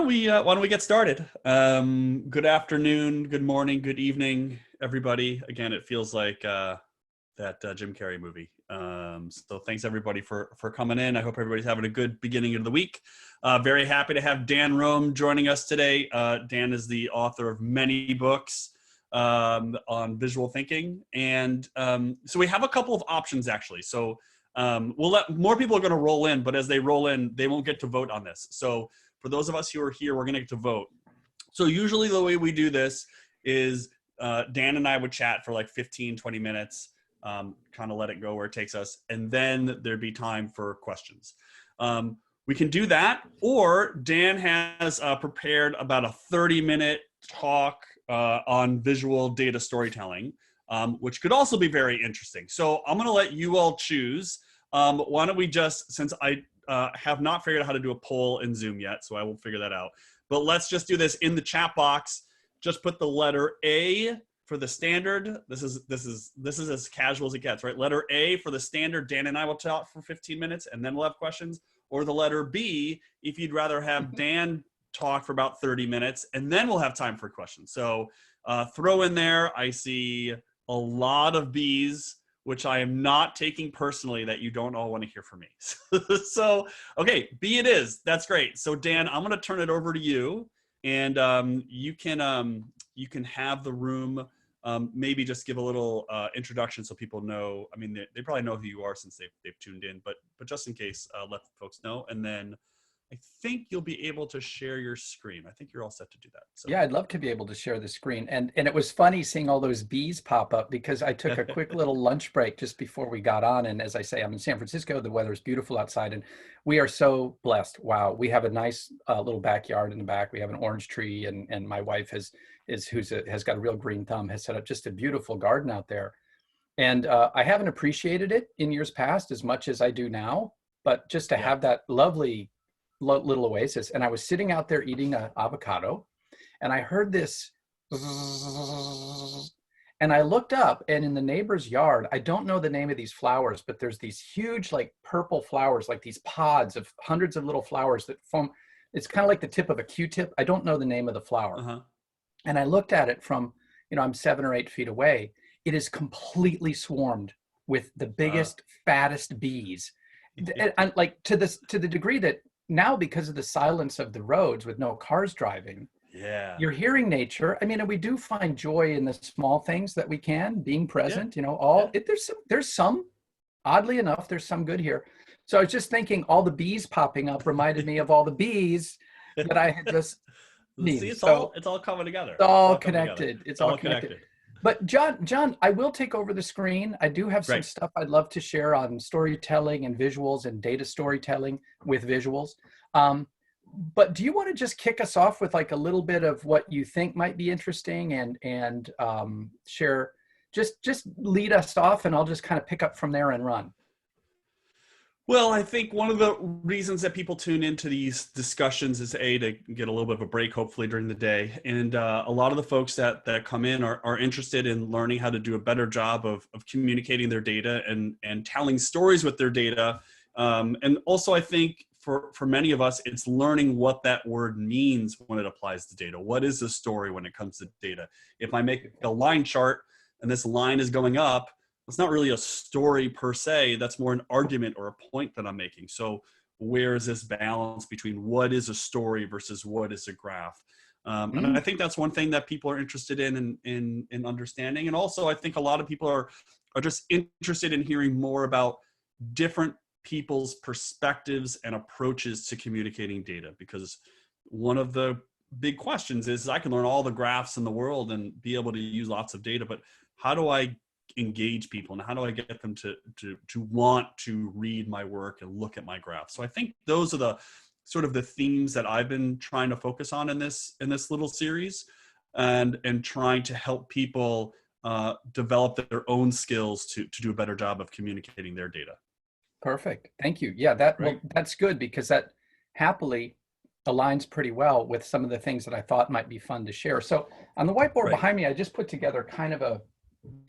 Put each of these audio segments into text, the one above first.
why don't we get started? Good afternoon, good morning, good evening, everybody. Again, it feels like that Jim Carrey movie. So thanks everybody for coming in. I hope everybody's having a good beginning of the week. Very happy to have Dan Rome joining us today. Dan is the author of many books on visual thinking, and so we have a couple of options actually. So we'll let more people are going to roll in, but as they roll in, they won't get to vote on this. So for those of us who are here, we're going to get to vote. So usually the way we do this is Dan and I would chat for like 15, 20 minutes, kind of let it go where it takes us, and then there'd be time for questions. We can do that, or Dan has prepared about a 30-minute talk on visual data storytelling, which could also be very interesting. So I'm going to let you all choose. Why don't we just, since I have not figured out how to do a poll in Zoom yet, so I will figure that out. But let's just do this in the chat box. Just put the letter A for the standard. This is as casual as it gets, right? Letter A for the standard. Dan and I will talk for 15 minutes, and then we'll have questions. Or the letter B if you'd rather have Dan talk for about 30 minutes, and then we'll have time for questions. So throw in there. I see a lot of B's, which I am not taking personally that you don't all want to hear from me. So, okay, B it is. That's great. So Dan, I'm going to turn it over to you, and you can have the room maybe just give a little introduction so people know. I mean, they probably know who you are since they've tuned in, but just in case, let folks know, and then I think you'll be able to share your screen. I think you're all set to do that. So. Yeah, I'd love to be able to share the screen. And it was funny seeing all those bees pop up because I took a quick little lunch break just before we got on. And as I say, I'm in San Francisco. The weather is beautiful outside and we are so blessed. Wow. We have a nice little backyard in the back. We have an orange tree and my wife has got a real green thumb, has set up just a beautiful garden out there. And I haven't appreciated it in years past as much as I do now, but just to have that lovely little oasis. And I was sitting out there eating an avocado and I heard this and I looked up, and in the neighbor's yard, I don't know the name of these flowers, but there's these huge like purple flowers, like these pods of hundreds of little flowers that form. It's kind of like the tip of a Q-tip. I don't know the name of the flower. And I looked at it from, I'm 7 or 8 feet away. It is completely swarmed with the biggest, fattest bees. And like to the degree that now, because of the silence of the roads with no cars driving, you're hearing nature. I mean, and we do find joy in the small things that we can, being present, there's some, oddly enough, there's some good here. So I was just thinking all the bees popping up reminded me of all the bees that I had just See, it's all coming together. It's all connected. It's all connected. But John, I will take over the screen. I do have some stuff I'd love to share on storytelling and visuals and data storytelling with visuals. But do you want to just kick us off with like a little bit of what you think might be interesting and share, just lead us off, and I'll just kind of pick up from there and run. Well, I think one of the reasons that people tune into these discussions is to get a little bit of a break, hopefully during the day. And a lot of the folks that come in are interested in learning how to do a better job of communicating their data and telling stories with their data. And also, I think for many of us, it's learning what that word means when it applies to data. What is the story when it comes to data? If I make a line chart and this line is going up, it's not really a story per se. That's more an argument or a point that I'm making. So where is this balance between what is a story versus what is a graph? And I think that's one thing that people are interested in understanding. And also, I think a lot of people are just interested in hearing more about different people's perspectives and approaches to communicating data. Because one of the big questions is, I can learn all the graphs in the world and be able to use lots of data, but how do I engage people and how do I get them to want to read my work and look at my graph? So I think those are the sort of the themes that I've been trying to focus on in this little series, and trying to help people develop their own skills to do a better job of communicating their data. Perfect. Thank you. Yeah, that's good, because that happily aligns pretty well with some of the things that I thought might be fun to share. So on the whiteboard behind me, I just put together kind of a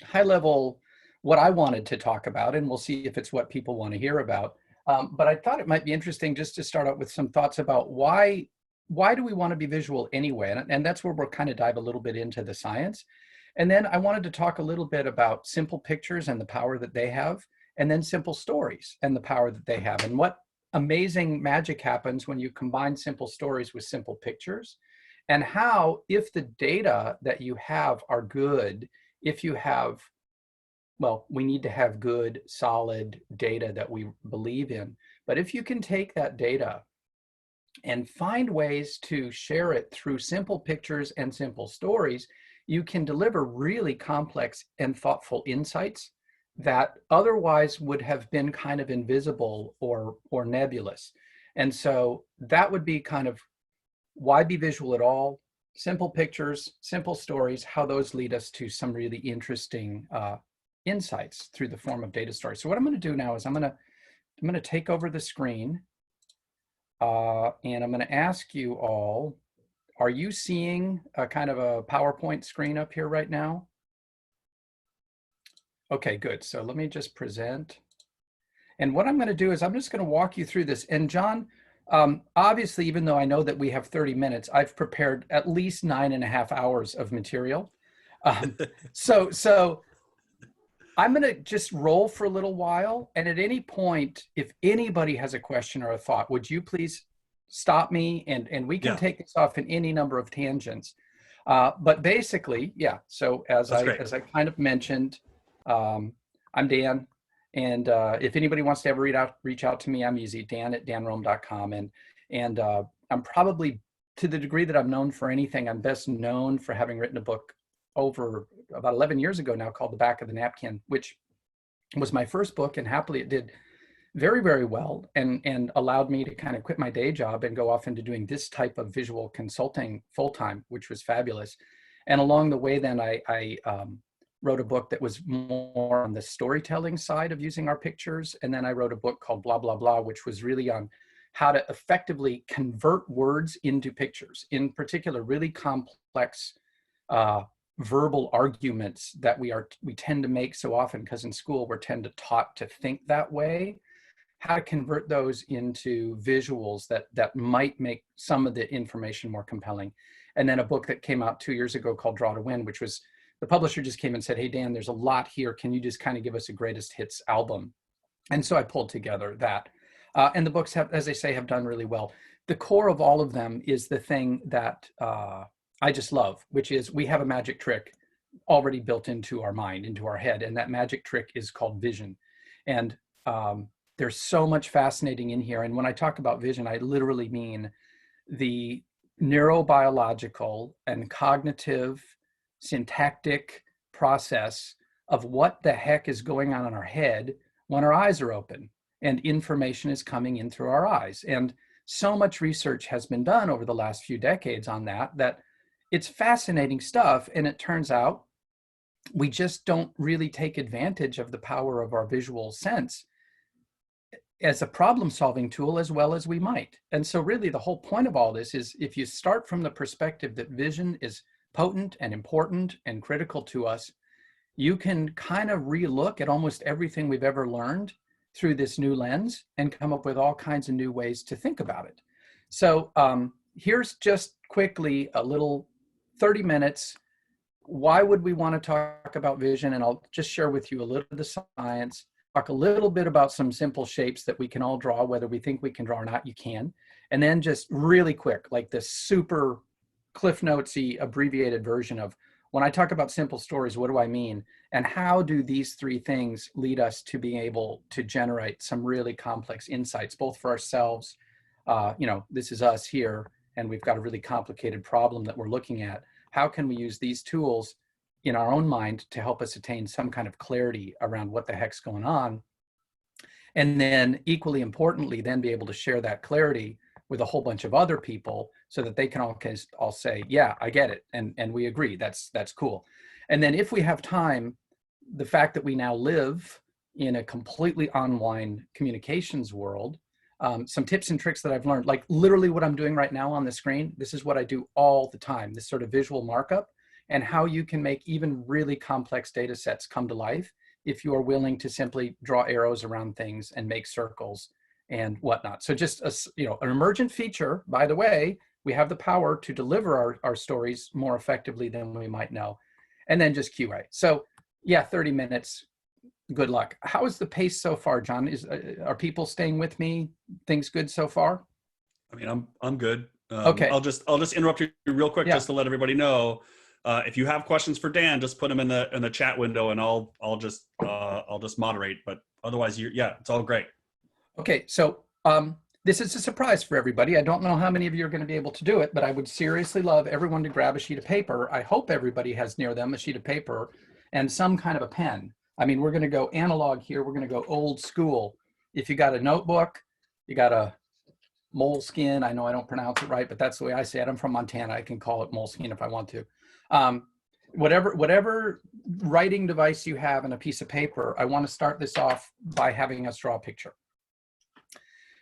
high level what I wanted to talk about, and we'll see if it's what people want to hear about. But I thought it might be interesting just to start out with some thoughts about why why do we want to be visual anyway? And that's where we'll kind of dive a little bit into the science. And then I wanted to talk a little bit about simple pictures and the power that they have, and then simple stories and the power that they have, and what amazing magic happens when you combine simple stories with simple pictures, and how, if the data that you have are good, if you have, well, we need to have good, solid data that we believe in. But if you can take that data and find ways to share it through simple pictures and simple stories, you can deliver really complex and thoughtful insights that otherwise would have been kind of invisible or nebulous. And so that would be kind of why be visual at all? Simple pictures, simple stories, how those lead us to some really interesting insights through the form of data stories. So what I'm going to do now is I'm going to take over the screen, and I'm going to ask you all, are you seeing a kind of a PowerPoint screen up here right now? Okay, good. So let me just present. And what I'm going to do is I'm just going to walk you through this. And John, obviously, even though I know that we have 30 minutes, I've prepared at least 9.5 hours of material. So I'm going to just roll for a little while. And at any point, if anybody has a question or a thought, would you please stop me? And we can take this off in any number of tangents. But basically, yeah. So as I kind of mentioned, I'm Dan. And if anybody wants to ever reach out to me, I'm easy, dan@danrome.com. And I'm probably, to the degree that I'm known for anything, I'm best known for having written a book over about 11 years ago now called The Back of the Napkin, which was my first book, and happily it did very, very well, and allowed me to kind of quit my day job and go off into doing this type of visual consulting full-time, which was fabulous. And along the way then I wrote a book that was more on the storytelling side of using our pictures. And then I wrote a book called Blah, Blah, Blah, which was really on how to effectively convert words into pictures, in particular, really complex verbal arguments that we tend to make so often, because in school we're taught to think that way, how to convert those into visuals that might make some of the information more compelling. And then a book that came out 2 years ago called Draw to Win, which was, the publisher just came and said, hey, Dan, there's a lot here. Can you just kind of give us a greatest hits album? And so I pulled together that. And the books have, as I say, have done really well. The core of all of them is the thing that I just love, which is we have a magic trick already built into our mind, into our head. And that magic trick is called vision. And there's so much fascinating in here. And when I talk about vision, I literally mean the neurobiological and cognitive syntactic process of what the heck is going on in our head when our eyes are open and information is coming in through our eyes. And so much research has been done over the last few decades on that it's fascinating stuff. And it turns out we just don't really take advantage of the power of our visual sense as a problem-solving tool as well as we might. And so really the whole point of all this is, if you start from the perspective that vision is potent and important and critical to us, you can kind of relook at almost everything we've ever learned through this new lens and come up with all kinds of new ways to think about it. So here's just quickly a little 30 minutes. Why would we want to talk about vision? And I'll just share with you a little of the science, talk a little bit about some simple shapes that we can all draw, whether we think we can draw or not, you can. And then just really quick, like this super Cliff Notesy abbreviated version of, when I talk about simple stories, what do I mean? And how do these three things lead us to being able to generate some really complex insights, both for ourselves, this is us here, and we've got a really complicated problem that we're looking at. How can we use these tools in our own mind to help us attain some kind of clarity around what the heck's going on? And then equally importantly, then be able to share that clarity with a whole bunch of other people so that they can all say, yeah, I get it. And we agree, that's cool. And then if we have time, the fact that we now live in a completely online communications world, some tips and tricks that I've learned, like literally what I'm doing right now on the screen, this is what I do all the time, this sort of visual markup, and how you can make even really complex data sets come to life if you are willing to simply draw arrows around things and make circles and whatnot. So just an emergent feature, by the way, We have the power to deliver our stories more effectively than we might know. And then just QA. So yeah, 30 minutes. Good luck. How is the pace so far, John? Are people staying with me? Things good so far? I mean, I'm good. Okay. I'll just interrupt you real quick Yeah. just to let everybody know. If you have questions for Dan, just put them in the chat window, and I'll just moderate. But otherwise, yeah, it's all great. Okay. So this is a surprise for everybody. I don't know how many of you are going to be able to do it, but I would seriously love everyone to grab a sheet of paper. I hope everybody has near them a sheet of paper and some kind of a pen. I mean, we're going to go analog here. We're going to go old school. If you got a notebook, you got a moleskin. I know I don't pronounce it right, but that's the way I say it. I'm from Montana. I can call it moleskin if I want to. Whatever writing device you have and a piece of paper, I want to start this off by having us draw a picture.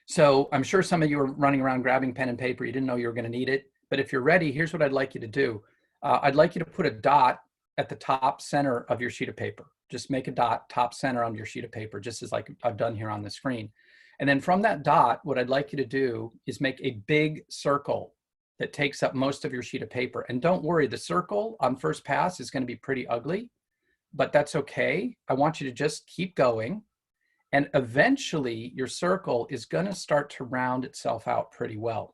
So I'm sure some of you are running around grabbing pen and paper. You didn't know you were going to need it. But if you're ready, here's what I'd like you to do. I'd like you to put a dot at the top center of your sheet of paper. Just make a dot top center on your sheet of paper, just as like I've done here on the screen. And then from that dot, what I'd like you to do is make a big circle that takes up most of your sheet of paper. And don't worry, the circle on first pass is going to be pretty ugly, but that's okay. I want you to just keep going. And eventually your circle is going to start to round itself out pretty well.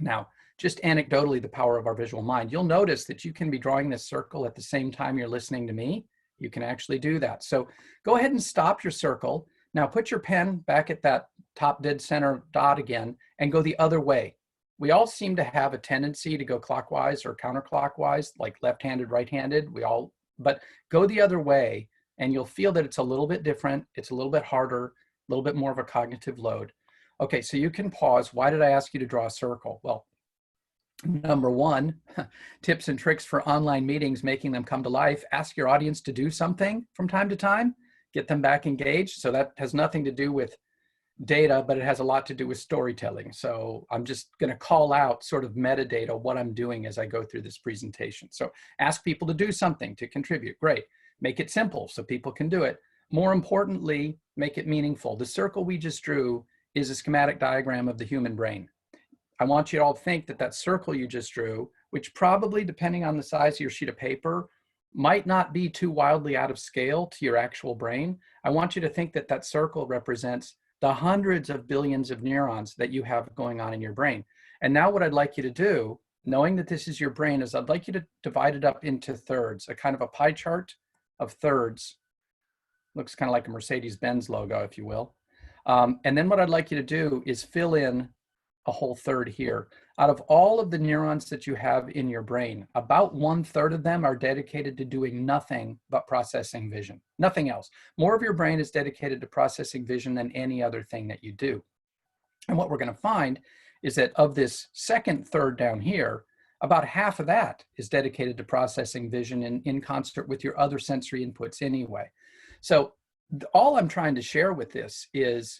Now, just anecdotally, the power of our visual mind, you'll notice that you can be drawing this circle at the same time you're listening to me. You can actually do that. So go ahead and stop your circle. Now put your pen back at that top dead center dot again and go the other way. We all seem to have a tendency to go clockwise or counterclockwise, like left-handed, right-handed. But go the other way and you'll feel that it's a little bit different. It's a little bit harder, a little bit more of a cognitive load. Okay, so you can pause. Why did I ask you to draw a circle? Well, number one, tips and tricks for online meetings, making them come to life. Ask your audience to do something from time to time. Get them back engaged. So that has nothing to do with data, but it has a lot to do with storytelling. So I'm just going to call out sort of metadata, what I'm doing as I go through this presentation. So ask people to do something to contribute. Great. Make it simple so people can do it. More importantly, make it meaningful. The circle we just drew is a schematic diagram of the human brain. I want you to all think that that circle you just drew, which probably, depending on the size of your sheet of paper, might not be too wildly out of scale to your actual brain. I want you to think that that circle represents the hundreds of billions of neurons that you have going on in your brain. And now what I'd like you to do, knowing that this is your brain, is I'd like you to divide it up into thirds, a kind of a pie chart of thirds. Looks kind of like a Mercedes-Benz logo, if you will. And then what I'd like you to do is fill in a whole third here. Out of all of the neurons that you have in your brain, about 1/3 of them are dedicated to doing nothing but processing vision, nothing else. More of your brain is dedicated to processing vision than any other thing that you do. And what we're going to find is that of this second third down here, about half of that is dedicated to processing vision in concert with your other sensory inputs anyway. So all I'm trying to share with this is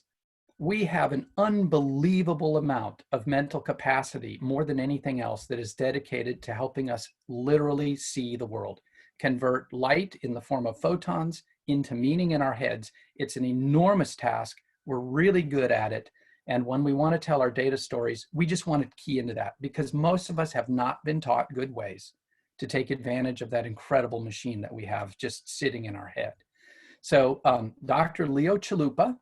we have an unbelievable amount of mental capacity, more than anything else, that is dedicated to helping us literally see the world, convert light in the form of photons into meaning in our heads. It's an enormous task. We're really good at it. And when we want to tell our data stories, we just want to key into that because most of us have not been taught good ways to take advantage of that incredible machine that we have just sitting in our head. So Dr. Leo Chalupa,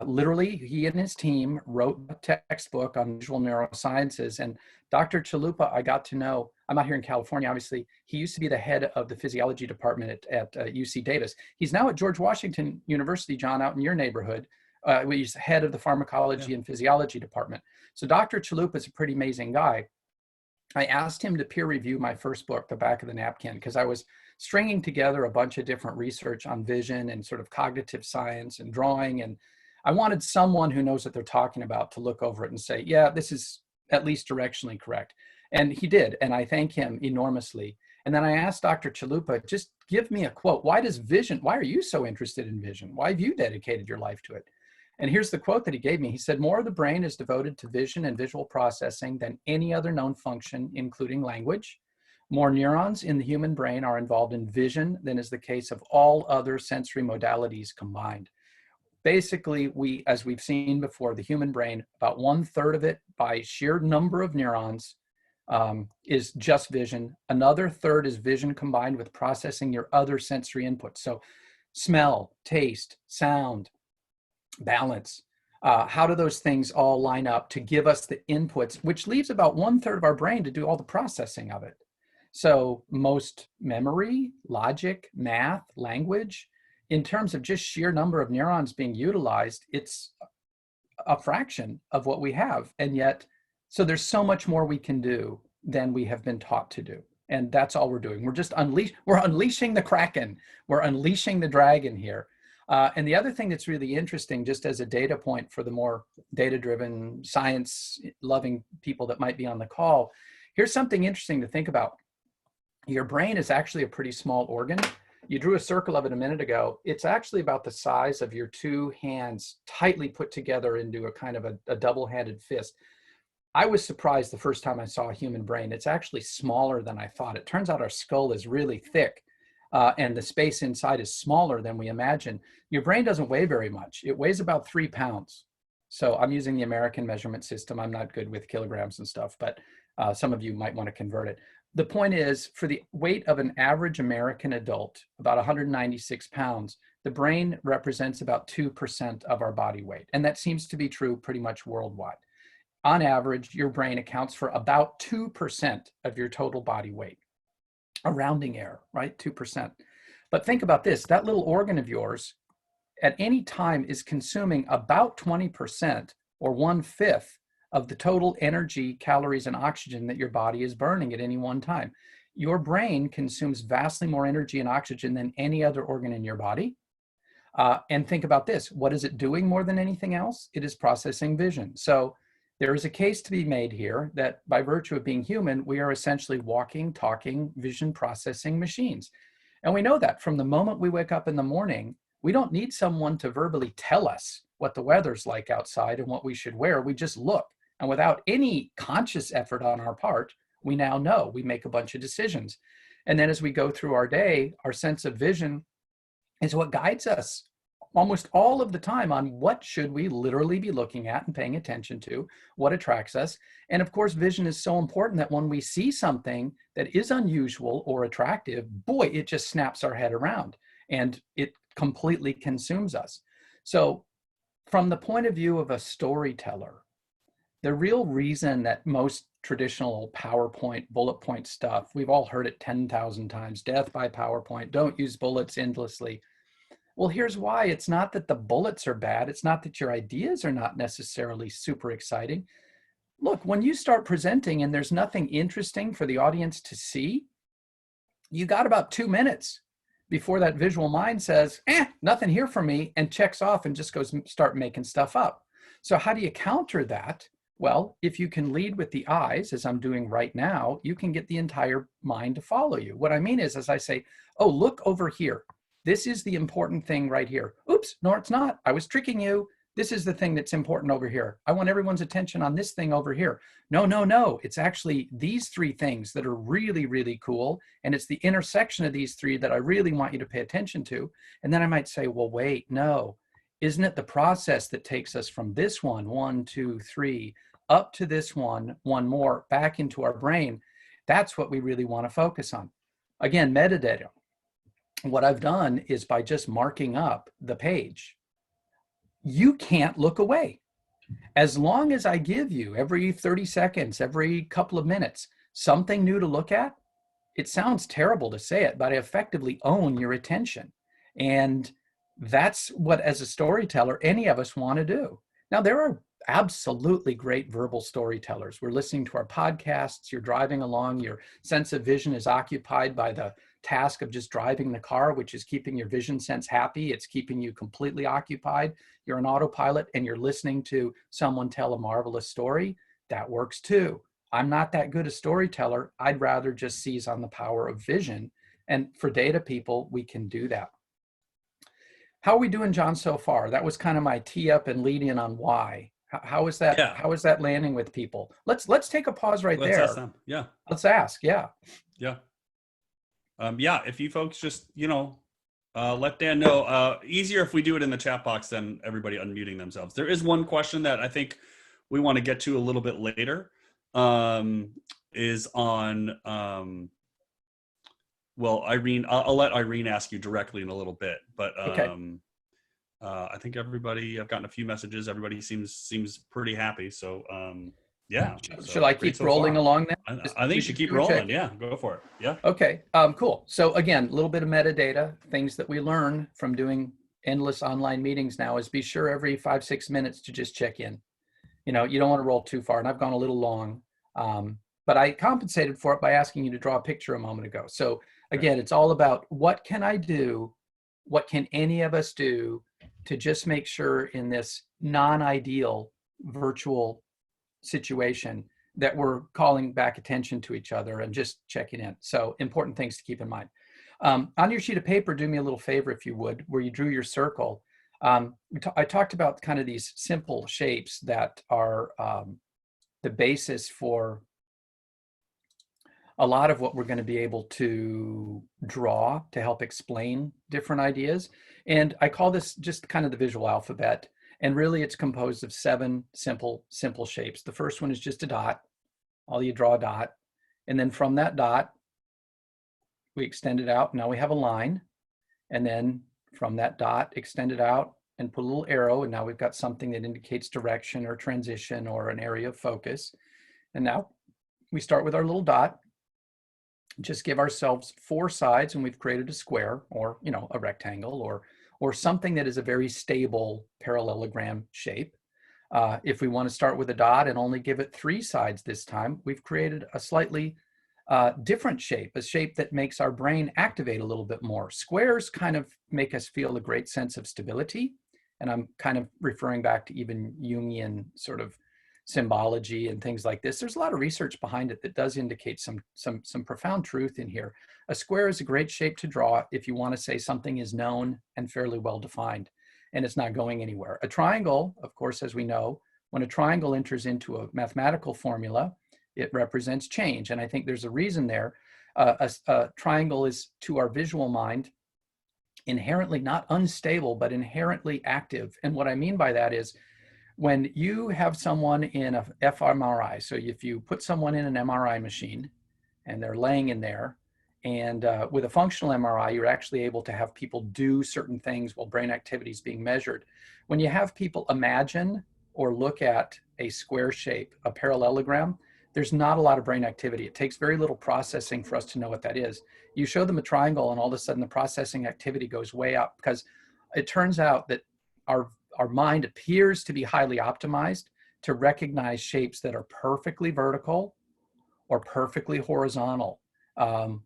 literally, he and his team wrote a textbook on visual neurosciences. And Dr. Chalupa, I got to know, I'm out here in California, obviously. He used to be the head of the physiology department at UC Davis. He's now at George Washington University, John, out in your neighborhood. He's head of the pharmacology and physiology department. So Dr. Chalupa is a pretty amazing guy. I asked him to peer review my first book, The Back of the Napkin, because I was stringing together a bunch of different research on vision and sort of cognitive science and drawing. And I wanted someone who knows what they're talking about to look over it and say, yeah, this is at least directionally correct. And he did. And I thank him enormously. And then I asked Dr. Chalupa, just give me a quote. Why are you so interested in vision? Why have you dedicated your life to it? And here's the quote that he gave me. He said, more of the brain is devoted to vision and visual processing than any other known function, including language. More neurons in the human brain are involved in vision than is the case of all other sensory modalities combined. basically, as we've seen before, the human brain, about 1/3 of it by sheer number of neurons is just vision. Another third is vision combined with processing your other sensory inputs. So smell, taste, sound, balance. How do those things all line up to give us the inputs, which leaves about 1/3 of our brain to do all the processing of it. So most memory, logic, math, language, in terms of just sheer number of neurons being utilized, it's a fraction of what we have. And yet, so there's so much more we can do than we have been taught to do. And that's all we're doing. We're unleashing the Kraken. We're unleashing the dragon here. And the other thing that's really interesting, just as a data point for the more data-driven, science-loving people that might be on the call, here's something interesting to think about. Your brain is actually a pretty small organ. You drew a circle of it a minute ago. It's actually about the size of your two hands tightly put together into a kind of a double-handed fist. I was surprised the first time I saw a human brain. It's actually smaller than I thought. It turns out our skull is really thick and the space inside is smaller than we imagine. Your brain doesn't weigh very much. It weighs about 3 pounds. So I'm using the American measurement system. I'm not good with kilograms and stuff, but some of you might want to convert it. The point is, for the weight of an average American adult, about 196 pounds, the brain represents about 2% of our body weight. And that seems to be true pretty much worldwide. On average, your brain accounts for about 2% of your total body weight. A rounding error, right? 2%. But think about this, that little organ of yours at any time is consuming about 20% or 1/5 of the total energy, calories, and oxygen that your body is burning at any one time. Your brain consumes vastly more energy and oxygen than any other organ in your body. And think about this, what is it doing more than anything else? It is processing vision. So there is a case to be made here that by virtue of being human, we are essentially walking, talking, vision processing machines. And we know that from the moment we wake up in the morning, we don't need someone to verbally tell us what the weather's like outside and what we should wear. We just look. And without any conscious effort on our part, we now know. We make a bunch of decisions. And then as we go through our day, our sense of vision is what guides us almost all of the time on what should we literally be looking at and paying attention to, what attracts us. And of course, vision is so important that when we see something that is unusual or attractive, boy, it just snaps our head around and it completely consumes us. So from the point of view of a storyteller, the real reason that most traditional PowerPoint bullet point stuff, we've all heard it 10,000 times, death by PowerPoint, don't use bullets endlessly. Well, here's why. It's not that the bullets are bad. It's not that your ideas are not necessarily super exciting. Look, when you start presenting and there's nothing interesting for the audience to see, you got about 2 minutes before that visual mind says, nothing here for me, and checks off and just goes start making stuff up. So how do you counter that? Well, if you can lead with the eyes, as I'm doing right now, you can get the entire mind to follow you. What I mean is, as I say, oh, look over here. This is the important thing right here. Oops, no, it's not. I was tricking you. This is the thing that's important over here. I want everyone's attention on this thing over here. No, no, no. It's actually these 3 things that are really, really cool. And it's the intersection of these 3 that I really want you to pay attention to. And then I might say, well, wait, no. Isn't it the process that takes us from this one, 2, 3, up to this one more, back into our brain? That's what we really want to focus on. Again, metadata. What I've done is by just marking up the page, you can't look away. As long as I give you every 30 seconds, every couple of minutes, something new to look at, it sounds terrible to say it, but I effectively own your attention. And that's what, as a storyteller, any of us want to do. Now, there are absolutely great verbal storytellers. We're listening to our podcasts, you're driving along, your sense of vision is occupied by the task of just driving the car, which is keeping your vision sense happy. It's keeping you completely occupied. You're an autopilot and you're listening to someone tell a marvelous story. That works too. I'm not that good a storyteller. I'd rather just seize on the power of vision. And for data people, we can do that. How are we doing, John, so far? That was kind of my tee up and lead in on why. How is that? Yeah. How is that landing with people? Let's take a pause right there. Let's ask them. Yeah. Let's ask. Yeah. Yeah. Yeah. If you folks just, Let Dan know. Easier if we do it in the chat box than everybody unmuting themselves. There is one question that I think we want to get to a little bit later. Is on well, Irene. I'll let Irene ask you directly in a little bit, but Okay. I think everybody. I've gotten a few messages. Everybody seems pretty happy. So yeah. Should So I great keep so rolling far. along then? I think you We should just keep do a rolling. check. Yeah, go for it. Yeah. Okay, cool. So again, a little bit of metadata, things that we learn from doing endless online meetings now is be sure every 5-6 minutes to just check in. You know, you don't want to roll too far, and I've gone a little long, but I compensated for it by asking you to draw a picture a moment ago. So Right. again, it's all about what can I do? What can any of us do to just make sure in this non-ideal virtual situation that we're calling back attention to each other and just checking in. So important things to keep in mind. On your sheet of paper, do me a little favor if you would, where you drew your circle. I talked about kind of these simple shapes that are the basis for a lot of what we're going to be able to draw to help explain different ideas. And I call this just kind of the visual alphabet. And really it's composed of 7 simple shapes. The first one is just a dot. All you draw a dot. And then from that dot, we extend it out. Now we have a line. And then from that dot, extend it out and put a little arrow. And now we've got something that indicates direction or transition or an area of focus. And now we start with our little dot. Just give ourselves 4 sides and we've created a square or, you know, a rectangle or something that is a very stable parallelogram shape. If we want to start with a dot and only give it 3 sides this time, we've created a slightly different shape, a shape that makes our brain activate a little bit more. Squares kind of make us feel a great sense of stability. And I'm kind of referring back to even Jungian sort of symbology and things like this. There's a lot of research behind it that does indicate some profound truth in here. A square is a great shape to draw if you want to say something is known and fairly well defined and it's not going anywhere. A triangle, of course, as we know, when a triangle enters into a mathematical formula, it represents change. And I think there's a reason there. A triangle is, to our visual mind, inherently not unstable, but inherently active. And what I mean by that is when you have someone in a fMRI, so if you put someone in an MRI machine and they're laying in there, and with a functional MRI, you're actually able to have people do certain things while brain activity is being measured. When you have people imagine or look at a square shape, a parallelogram, there's not a lot of brain activity. It takes very little processing for us to know what that is. You show them a triangle and all of a sudden the processing activity goes way up because it turns out that our mind appears to be highly optimized to recognize shapes that are perfectly vertical or perfectly horizontal.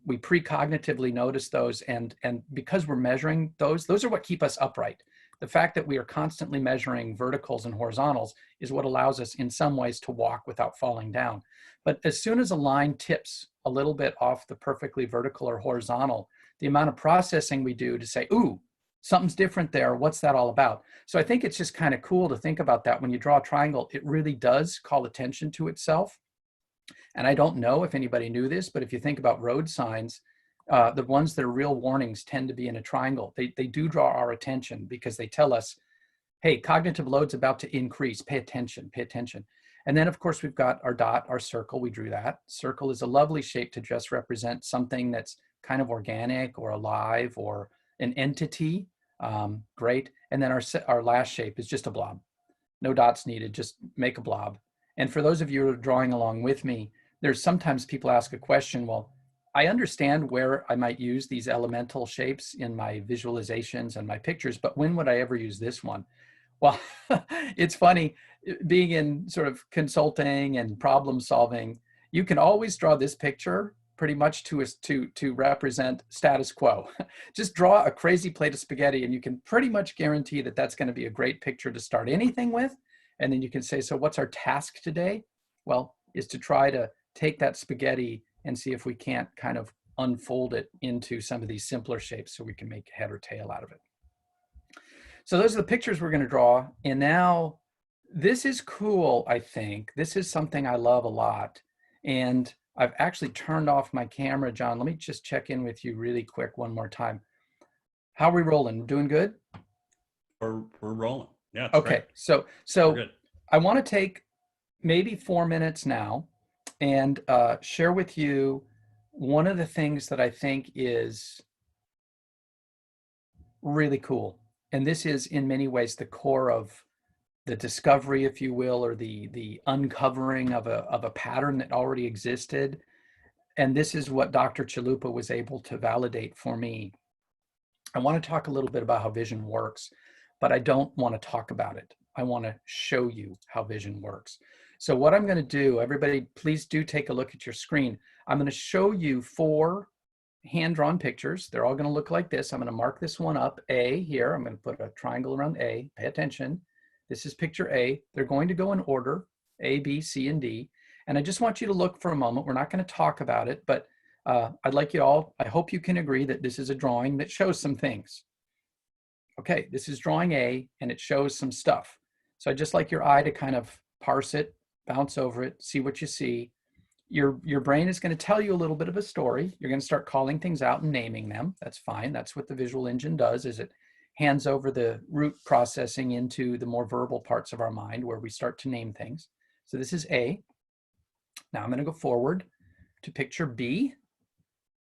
We precognitively notice those, and because we're measuring those are what keep us upright. The fact that we are constantly measuring verticals and horizontals is what allows us in some ways to walk without falling down. But as soon as a line tips a little bit off the perfectly vertical or horizontal, the amount of processing we do to say, ooh, something's different there, what's that all about? So I think it's just kind of cool to think about that. When you draw a triangle, it really does call attention to itself. And I don't know if anybody knew this, but if you think about road signs, the ones that are real warnings tend to be in a triangle. They do draw our attention because they tell us, hey, cognitive load's about to increase, pay attention, pay attention. And then of course we've got our dot, our circle, we drew that. Circle is a lovely shape to just represent something that's kind of organic or alive or an entity, great. And then our last shape is just a blob. No dots needed, just make a blob. And for those of you who are drawing along with me, there's sometimes people ask a question, well, I understand where I might use these elemental shapes in my visualizations and my pictures, but when would I ever use this one? Well, it's funny, being in sort of consulting and problem solving, you can always draw this picture pretty much to represent status quo. Just draw a crazy plate of spaghetti and you can pretty much guarantee that that's going to be a great picture to start anything with. And then you can say, so what's our task today? Well, is to try to take that spaghetti and see if we can't kind of unfold it into some of these simpler shapes so we can make head or tail out of it. So those are the pictures we're going to draw. And now this is cool, I think. This is something I love a lot. And I've actually turned off my camera, John. Let me just check in with you really quick one more time. How are we rolling? Doing good? We're rolling. Yeah, it's great. Okay, so We're so good. I want to take maybe 4 minutes now and share with you one of the things that I think is really cool. And this is in many ways the core of the discovery, if you will, or the uncovering of a pattern that already existed. And this is what Dr. Chalupa was able to validate for me. I want to talk a little bit about how vision works, but I don't want to talk about it. I want to show you how vision works. So what I'm going to do, everybody, please do take a look at your screen. I'm going to show you 4 hand-drawn pictures. They're all going to look like this. I'm going to mark this one up, A here. I'm going to put a triangle around A. Pay attention. This is picture A. They're going to go in order, A, B, C, and D. And I just want you to look for a moment. We're not going to talk about it, but I'd like you all, I hope you can agree that this is a drawing that shows some things. Okay, this is drawing A, and it shows some stuff. So I'd just like your eye to kind of parse it, bounce over it, see what you see. Your brain is going to tell you a little bit of a story. You're going to start calling things out and naming them. That's fine. That's what the visual engine does, is it hands over the root processing into the more verbal parts of our mind where we start to name things. So this is A. Now I'm going to go forward to picture B,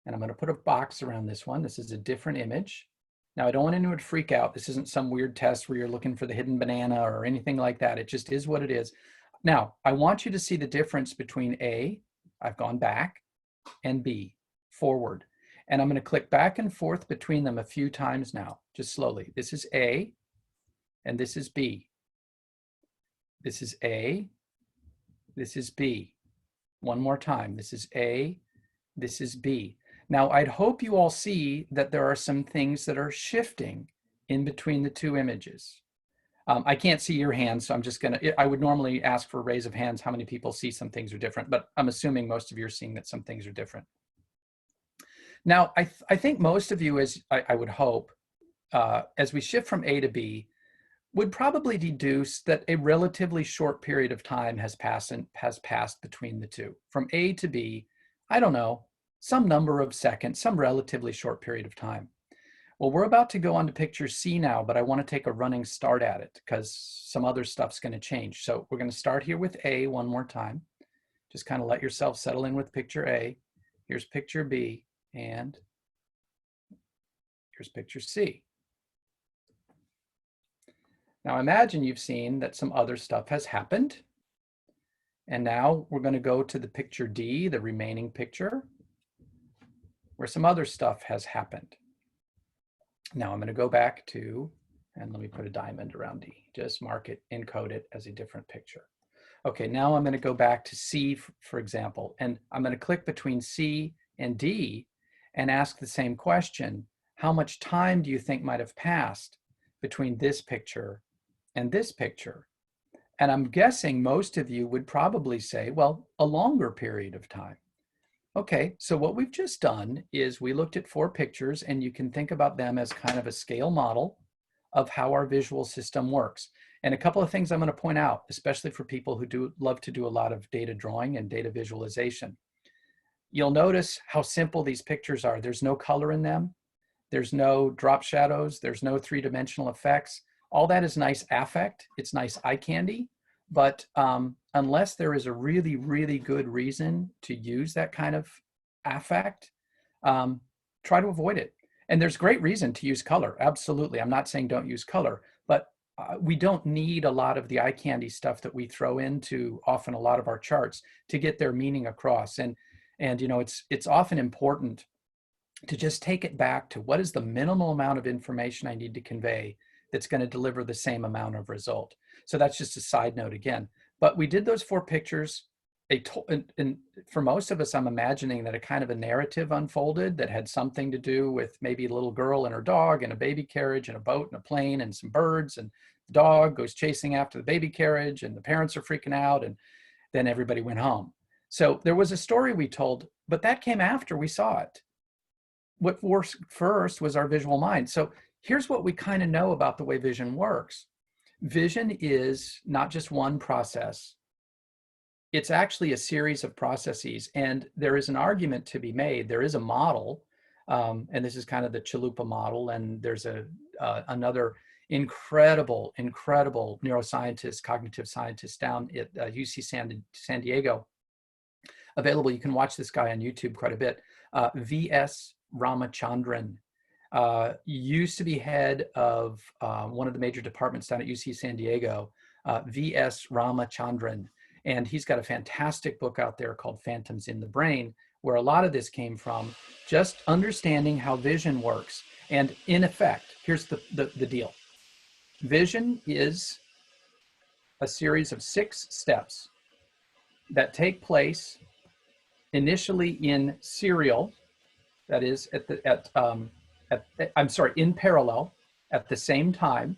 and I'm going to put a box around this one. This is a different image. Now I don't want anyone to freak out. This isn't some weird test where you're looking for the hidden banana or anything like that. It just is what it is. Now I want you to see the difference between A, I've gone back, and B, forward. And I'm going to click back and forth between them a few times now, just slowly. This is A, and this is B. This is A, this is B. One more time. This is A, this is B. Now, I'd hope you all see that there are some things that are shifting in between the 2 images. I can't see your hands, so I'm just going to, I would normally ask for a raise of hands how many people see some things are different, but I'm assuming most of you are seeing that some things are different. Now, I think most of you, as I would hope, as we shift from A to B, would probably deduce that a relatively short period of time has passed between the 2. From A to B, I don't know, some number of seconds, some relatively short period of time. Well, we're about to go on to picture C now, but I want to take a running start at it because some other stuff's going to change. So we're going to start here with A one more time. Just kind of let yourself settle in with picture A. Here's picture B, and here's picture C. Now imagine you've seen that some other stuff has happened. And now we're going to go to the picture D, the remaining picture, where some other stuff has happened. Now I'm going to go back to, and let me put a diamond around D. Just mark it, encode it as a different picture. Okay, now I'm going to go back to C, for example, and I'm going to click between C and D and ask the same question. How much time do you think might have passed between this picture and this picture? And I'm guessing most of you would probably say, well, a longer period of time. Okay, so what we've just done is we looked at 4 pictures, and you can think about them as kind of a scale model of how our visual system works. And a couple of things I'm going to point out, especially for people who love to do a lot of data drawing and data visualization. You'll notice how simple these pictures are. There's no color in them. There's no drop shadows. There's no 3-dimensional effects. All that is nice affect. It's nice eye candy. But unless there is a really, really good reason to use that kind of affect, try to avoid it. And there's great reason to use color. Absolutely. I'm not saying don't use color, but we don't need a lot of the eye candy stuff that we throw into often a lot of our charts to get their meaning across. And you know, it's often important to just take it back to what is the minimal amount of information I need to convey that's going to deliver the same amount of result. So that's just a side note again. But we did those 4 pictures. And for most of us, I'm imagining that a kind of a narrative unfolded that had something to do with maybe a little girl and her dog and a baby carriage and a boat and a plane and some birds, and the dog goes chasing after the baby carriage and the parents are freaking out, and then everybody went home. So there was a story we told, but that came after we saw it. What worked first was our visual mind. So here's what we kind of know about the way vision works. Vision is not just one process. It's actually a series of processes, and there is an argument to be made. There is a model And this is kind of the Chalupa model. And there's another incredible neuroscientist, cognitive scientist down at UC San Diego. Available, you can watch this guy on YouTube quite a bit. V.S. Ramachandran. Used to be head of one of the major departments down at UC San Diego, V.S. Ramachandran. And he's got a fantastic book out there called Phantoms in the Brain, where a lot of this came from, just understanding how vision works. And in effect, here's the deal. Vision is a series of 6 steps that take place initially in serial, that is in parallel at the same time.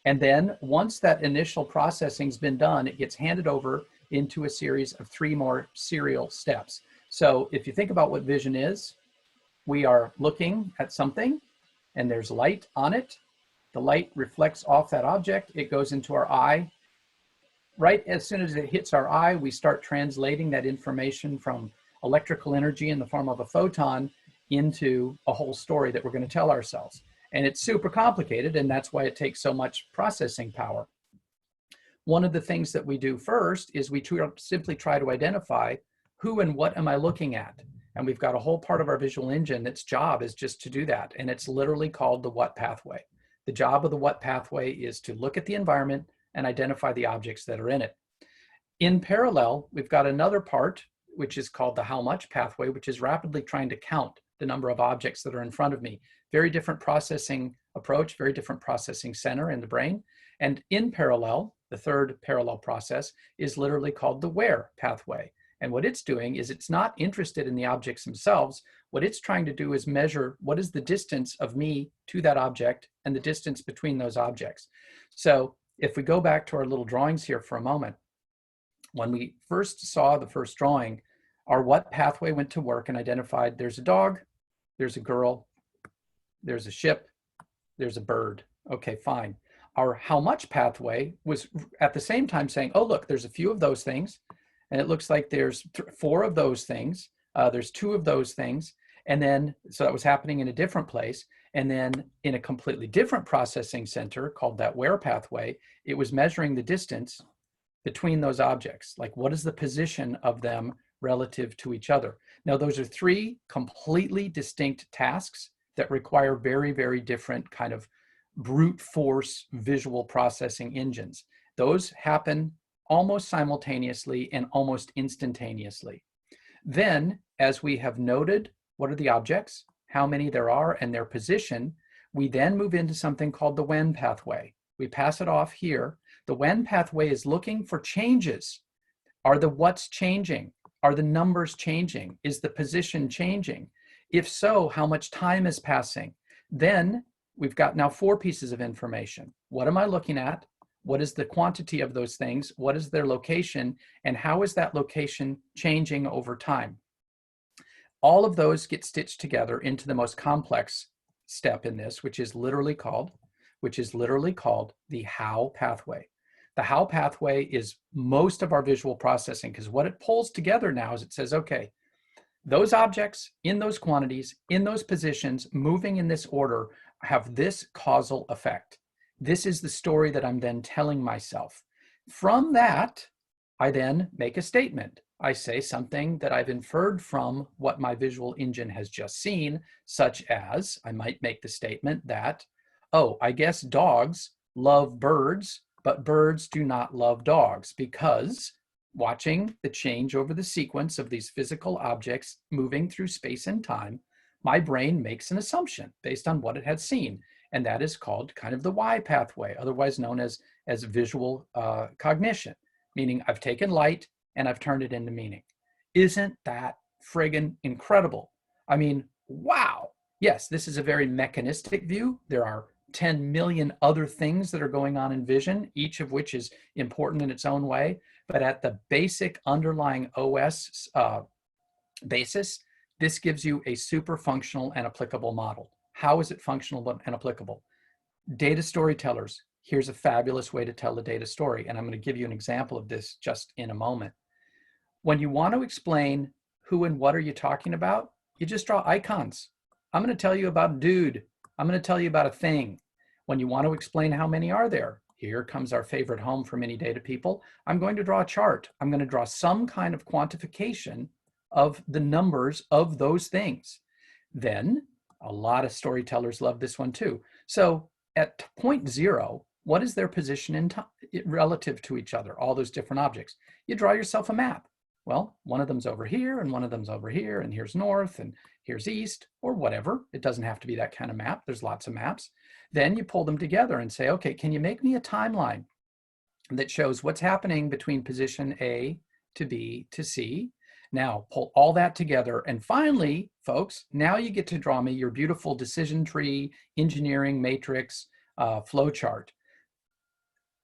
And then once that initial processing's been done, it gets handed over into a series of 3 more serial steps. So if you think about what vision is, we are looking at something and there's light on it. The light reflects off that object. It goes into our eye. Right as soon as it hits our eye, we start translating that information from electrical energy in the form of a photon into a whole story that we're going to tell ourselves. And it's super complicated, and that's why it takes so much processing power. One of the things that we do first is we simply try to identify who and what am I looking at. And we've got a whole part of our visual engine that's job is just to do that. And it's literally called the what pathway. The job of the what pathway is to look at the environment and identify the objects that are in it. In parallel, we've got another part, which is called the how much pathway, which is rapidly trying to count the number of objects that are in front of me. Very different processing approach, very different processing center in the brain. And in parallel, the third parallel process is literally called the where pathway. And what it's doing is it's not interested in the objects themselves. What it's trying to do is measure what is the distance of me to that object and the distance between those objects. So if we go back to our little drawings here for a moment, when we first saw the first drawing, our what pathway went to work and identified there's a dog, there's a girl, there's a ship, there's a bird. Okay, fine. Our how much pathway was at the same time saying, oh, look, there's a few of those things. And it looks like there's 4 of those things. There's 2 of those things. And then, so that was happening in a different place. And then in a completely different processing center called that where pathway, it was measuring the distance between those objects. Like, what is the position of them relative to each other? Now, those are 3 completely distinct tasks that require very, very different kind of brute force visual processing engines. Those happen almost simultaneously and almost instantaneously. Then, as we have noted, what are the objects, how many there are, and their position, we then move into something called the when pathway. We pass it off here. The when pathway is looking for changes. Are the what's changing? Are the numbers changing? Is the position changing? If so, how much time is passing? Then we've got now 4 pieces of information. What am I looking at? What is the quantity of those things? What is their location? And how is that location changing over time? All of those get stitched together into the most complex step in this, which is literally called the how pathway. The how pathway is most of our visual processing, because what it pulls together now is it says, okay, those objects in those quantities, in those positions, moving in this order, have this causal effect. This is the story that I'm then telling myself. From that, I then make a statement. I say something that I've inferred from what my visual engine has just seen, such as I might make the statement that, oh, I guess dogs love birds, but birds do not love dogs, because watching the change over the sequence of these physical objects moving through space and time, my brain makes an assumption based on what it had seen. And that is called kind of the why pathway, otherwise known as visual cognition, meaning I've taken light and I've turned it into meaning. Isn't that friggin' incredible? I mean, wow. Yes, this is a very mechanistic view. There are 10 million other things that are going on in vision, each of which is important in its own way. But at the basic underlying OS basis, this gives you a super functional and applicable model. How is it functional and applicable? Data storytellers. Here's a fabulous way to tell a data story. And I'm going to give you an example of this just in a moment. When you want to explain who and what are you talking about, you just draw icons. I'm going to tell you about a dude. I'm going to tell you about a thing. When you want to explain how many are there, here comes our favorite home for many data people. I'm going to draw a chart. I'm going to draw some kind of quantification of the numbers of those things. Then a lot of storytellers love this one too. So at point 0, what is their position in time relative to each other, all those different objects? You draw yourself a map. Well, one of them's over here and one of them's over here, and here's north and here's east, or whatever. It doesn't have to be that kind of map. There's lots of maps. Then you pull them together and say, okay, can you make me a timeline that shows what's happening between position A to B to C? Now pull all that together, and finally, folks, now you get to draw me your beautiful decision tree, engineering matrix, flow chart.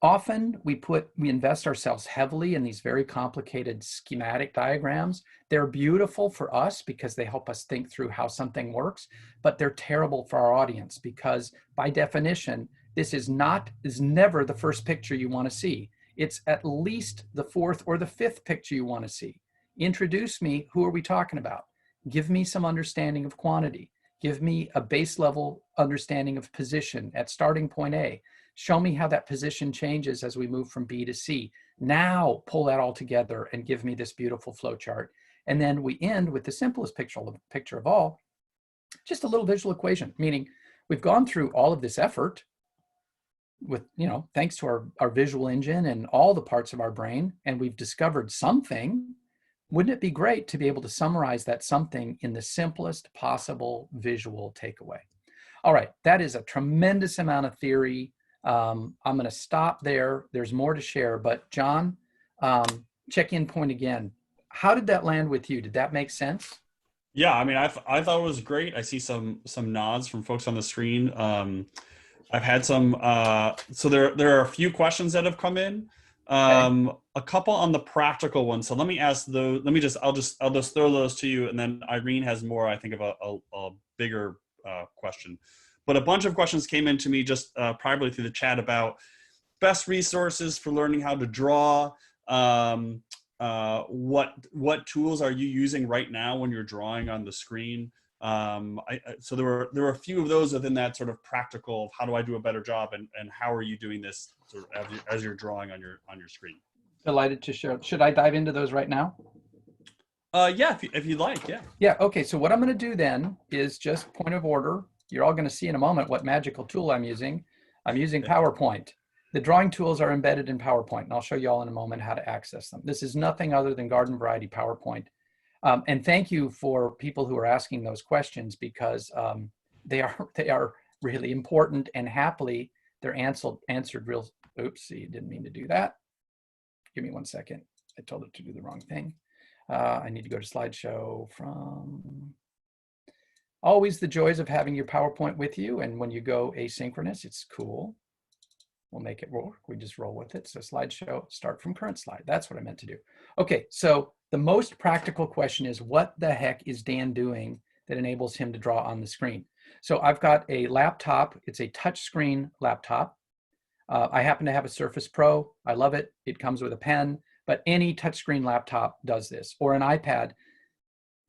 Often we invest ourselves heavily in these very complicated schematic diagrams. They're beautiful for us because they help us think through how something works, but they're terrible for our audience because by definition, this is never the first picture you want to see. It's at least the 4th or the 5th picture you want to see. Introduce me, who are we talking about? Give me some understanding of quantity. Give me a base level understanding of position at starting point A. Show me how that position changes as we move from B to C. Now pull that all together and give me this beautiful flow chart. And then we end with the simplest picture of all, just a little visual equation, meaning we've gone through all of this effort with, thanks to our visual engine and all the parts of our brain, and we've discovered something. Wouldn't it be great to be able to summarize that something in the simplest possible visual takeaway? All right, that is a tremendous amount of theory. I'm going to stop there. There's more to share, but John, check-in point again. How did that land with you? Did that make sense? Yeah, I mean, I thought it was great. I see some nods from folks on the screen. I've had some. So there are a few questions that have come in. Okay. A couple on the practical one. So let me ask those. I'll just throw those to you, and then Irene has more. I think of a bigger question. But a bunch of questions came in to me just privately through the chat about best resources for learning how to draw. What tools are you using right now when you're drawing on the screen? So there were a few of those within that sort of practical, how do I do a better job, and how are you doing this sort of as you're drawing on your screen? Delighted to share. Should I dive into those right now? Yeah, if you'd like, yeah. Yeah, okay, so what I'm going to do then is just point of order. You're all going to see in a moment what magical tool I'm using. I'm using PowerPoint. The drawing tools are embedded in PowerPoint, and I'll show you all in a moment how to access them. This is nothing other than garden variety PowerPoint. And thank you for people who are asking those questions because they are really important, and happily they're answered real. Oopsie, didn't mean to do that. Give me 1 second. I told it to do the wrong thing. I need to go to slideshow from. Always the joys of having your PowerPoint with you, and when you go asynchronous, it's cool. We'll make it work. We just roll with it. So slideshow, start from current slide. That's what I meant to do. Okay, so the most practical question is, what the heck is Dan doing that enables him to draw on the screen? So I've got a laptop. It's a touchscreen laptop. I happen to have a Surface Pro. I love it. It comes with a pen, but any touchscreen laptop does this, or an iPad.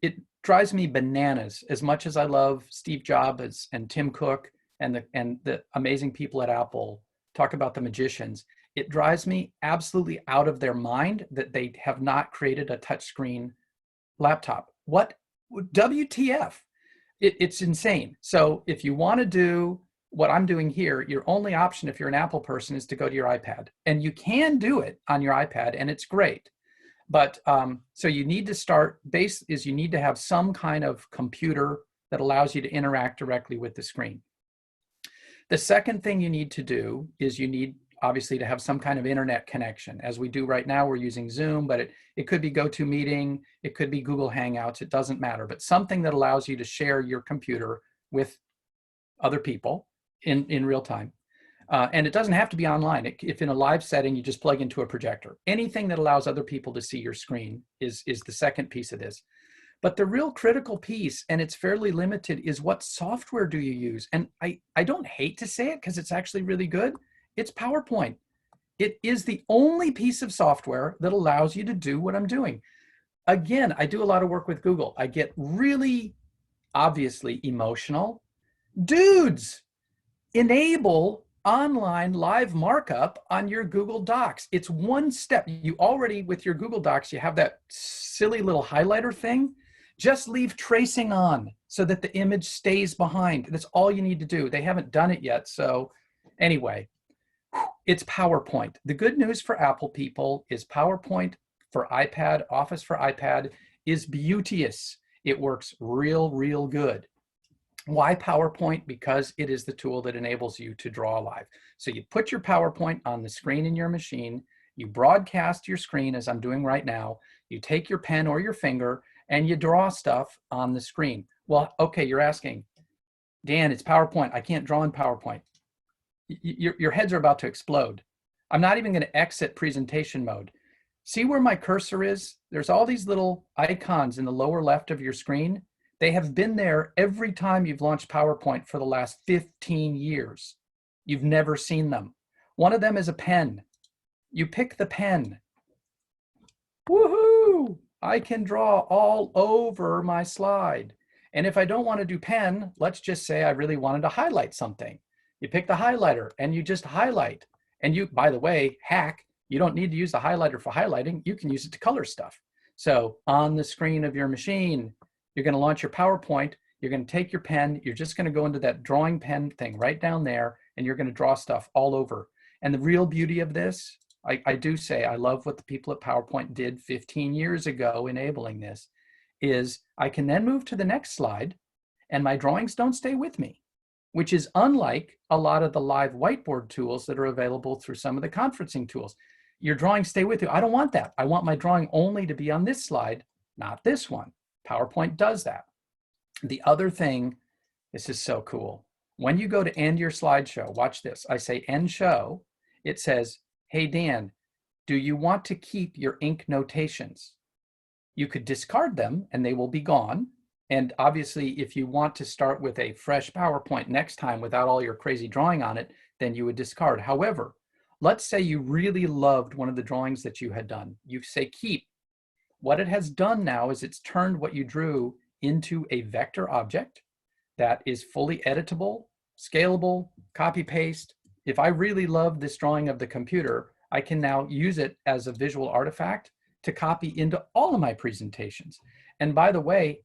It drives me bananas. As much as I love Steve Jobs and Tim Cook and the amazing people at Apple, talk about the magicians, it drives me absolutely out of their mind that they have not created a touchscreen laptop. What? WTF? It's insane. So if you want to do what I'm doing here, your only option if you're an Apple person is to go to your iPad. And you can do it on your iPad, and it's great. But so you need to start, you need to have some kind of computer that allows you to interact directly with the screen. The second thing you need to do is you need obviously to have some kind of internet connection. As we do right now, we're using Zoom, but it could be GoToMeeting, it could be Google Hangouts, it doesn't matter, but something that allows you to share your computer with other people in real time. And it doesn't have to be online. If in a live setting, you just plug into a projector. Anything that allows other people to see your screen is the second piece of this. But the real critical piece, and it's fairly limited, is what software do you use? And I don't hate to say it because it's actually really good. It's PowerPoint. It is the only piece of software that allows you to do what I'm doing. Again, I do a lot of work with Google. I get really obviously emotional. Dudes, enable online live markup on your Google Docs. It's one step. You already, with your Google Docs, you have that silly little highlighter thing. Just leave tracing on so that the image stays behind. That's all you need to do. They haven't done it yet. So anyway, it's PowerPoint. The good news for Apple people is PowerPoint for iPad, Office for iPad is beauteous. It works real good. Why PowerPoint? Because it is the tool that enables you to draw live. So you put your PowerPoint on the screen in your machine, you broadcast your screen as I'm doing right now, you take your pen or your finger and you draw stuff on the screen. Well, okay, you're asking, Dan, it's PowerPoint. I can't draw in PowerPoint. Your heads are about to explode. I'm not even going to exit presentation mode. See where my cursor is? There's all these little icons in the lower left of your screen. They have been there every time you've launched PowerPoint for the last 15 years. You've never seen them. One of them is a pen. You pick the pen. Woohoo! I can draw all over my slide. And if I don't want to do pen, let's just say I really wanted to highlight something. You pick the highlighter and you just highlight. And you, by the way, hack, you don't need to use the highlighter for highlighting. You can use it to color stuff. So on the screen of your machine, you're going to launch your PowerPoint. You're going to take your pen. You're just going to go into that drawing pen thing right down there, and you're going to draw stuff all over. And the real beauty of this, I do say, I love what the people at PowerPoint did 15 years ago enabling this, is I can then move to the next slide, and my drawings don't stay with me, which is unlike a lot of the live whiteboard tools that are available through some of the conferencing tools. Your drawings stay with you. I don't want that. I want my drawing only to be on this slide, not this one. PowerPoint does that. The other thing, this is so cool. When you go to end your slideshow, watch this. I say end show. It says, hey, Dan, do you want to keep your ink notations? You could discard them and they will be gone. And obviously, if you want to start with a fresh PowerPoint next time without all your crazy drawing on it, then you would discard. However, let's say you really loved one of the drawings that you had done. You say keep. What it has done now is it's turned what you drew into a vector object that is fully editable, scalable, copy paste. If I really love this drawing of the computer, I can now use it as a visual artifact to copy into all of my presentations. And by the way,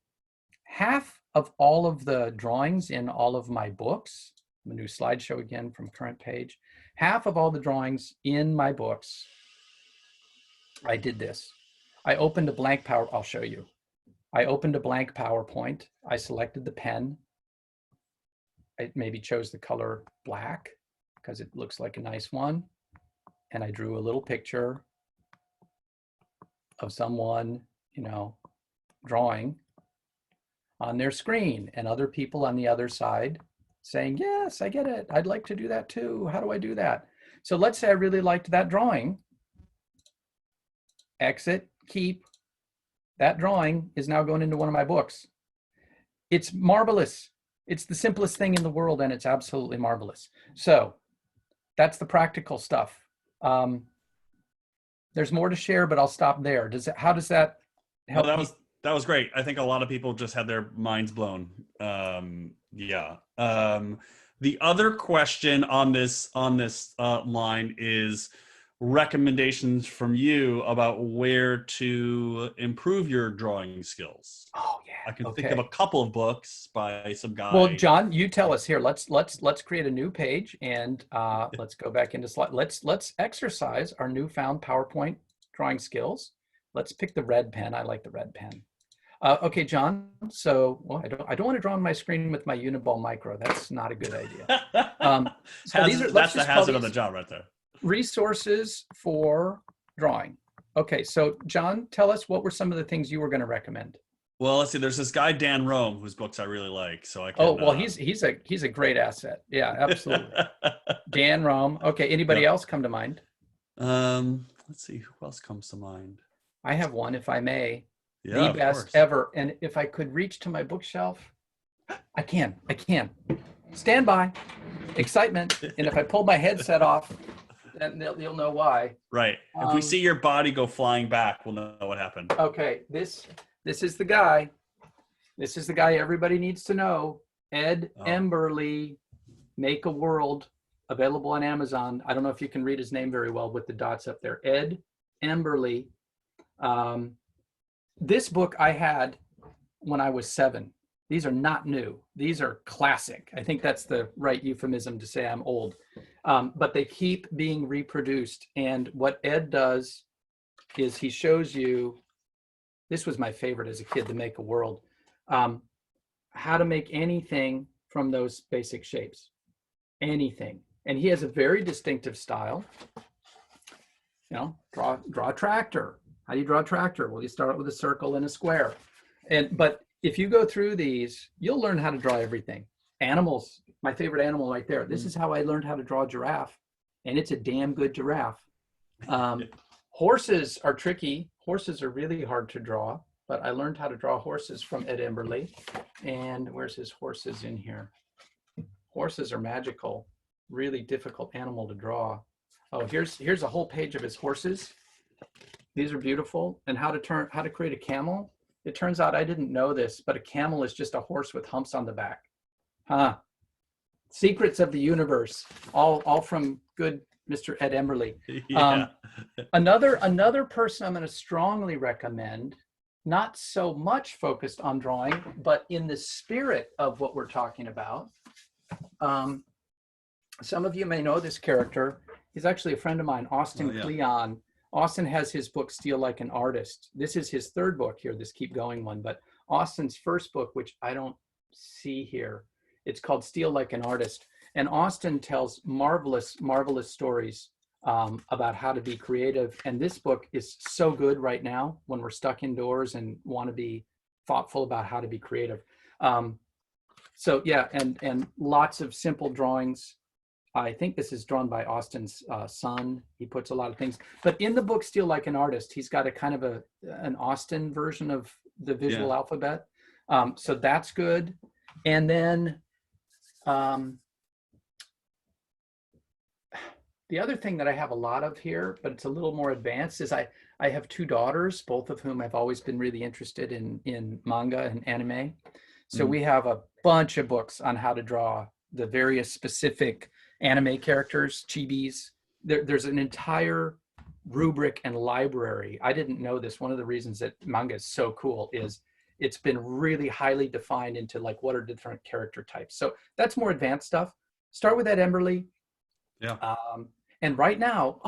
half of all of the drawings in all of my books, the new slideshow again from current page, half of all the drawings in my books, I did this. I opened a blank I'll show you. I opened a blank PowerPoint. I selected the pen. I maybe chose the color black because it looks like a nice one. And I drew a little picture of someone, you know, drawing on their screen and other people on the other side saying, yes, I get it. I'd like to do that too. How do I do that? So let's say I really liked that drawing. Exit, keep. That drawing is now going into one of my books. It's marvelous. It's the simplest thing in the world, and it's absolutely marvelous. So that's the practical stuff. There's more to share, but I'll stop there. How does that help? No, that was great. I think a lot of people just had their minds blown. Yeah. The other question on this line is recommendations from you about where to improve your drawing skills. Oh yeah. I can think of a couple of books by some guy. Well, John, you tell us here. Let's create a new page and let's go back into slide. Let's exercise our newfound PowerPoint drawing skills. Let's pick the red pen. I like the red pen. Okay, John. So, well, I don't want to draw on my screen with my Uniball Micro. That's not a good idea. That's the hazard of the job right there. Resources for drawing. Okay, so John, tell us what were some of the things you were going to recommend. Well, let's see. There's this guy Dan Rome whose books I really like. So I can. Oh well, he's a great asset. Yeah, absolutely. Dan Rome. Okay, anybody else come to mind? Let's see. Who else comes to mind? I have one, if I may. Yeah, the best ever. And if I could reach to my bookshelf, I can. Stand by. Excitement. And if I pull my headset off, then you'll know why. Right. If we see your body go flying back, we'll know what happened. Okay. This is the guy. This is the guy everybody needs to know. Ed Oh. Emberley, Make a World, available on Amazon. I don't know if you can read his name very well with the dots up there. Ed Emberley. This book I had when I was 7. These are not new. These are classic. I think that's the right euphemism to say I'm old. But they keep being reproduced. And what Ed does is he shows you, this was my favorite as a kid, to Make a World, how to make anything from those basic shapes. Anything. And he has a very distinctive style. You know, draw a tractor. How do you draw a tractor? Well, you start with a circle and a square. But if you go through these, you'll learn how to draw everything. Animals, my favorite animal right there. This is how I learned how to draw a giraffe, and it's a damn good giraffe. Horses are tricky. Horses are really hard to draw, but I learned how to draw horses from Ed Emberley. And where's his horses in here? Horses are magical, really difficult animal to draw. Oh, here's a whole page of his horses. These are beautiful. And how to create a camel. It turns out I didn't know this, but a camel is just a horse with humps on the back. Huh. Secrets of the universe, all from good Mr. Ed Emberley. Yeah. Another person I'm going to strongly recommend, not so much focused on drawing, but in the spirit of what we're talking about. Some of you may know this character. He's actually a friend of mine, Austin Kleon. Austin has his book, Steal Like an Artist. This is his third book here, this Keep Going one. But Austin's first book, which I don't see here, it's called Steal Like an Artist. And Austin tells marvelous, marvelous stories about how to be creative. And this book is so good right now when we're stuck indoors and want to be thoughtful about how to be creative. So yeah, and lots of simple drawings. I think this is drawn by Austin's son. He puts a lot of things, but in the book Steal Like an Artist, he's got a kind of an Austin version of the visual alphabet. So that's good. And then the other thing that I have a lot of here, but it's a little more advanced, is I have 2 daughters, both of whom I've always been really interested in manga and anime. So we have a bunch of books on how to draw the various specific anime characters, chibis. There's an entire rubric and library. I didn't know this. One of the reasons that manga is so cool is it's been really highly defined into like what are different character types. So that's more advanced stuff. Start with Ed Emberley. Yeah. And right now,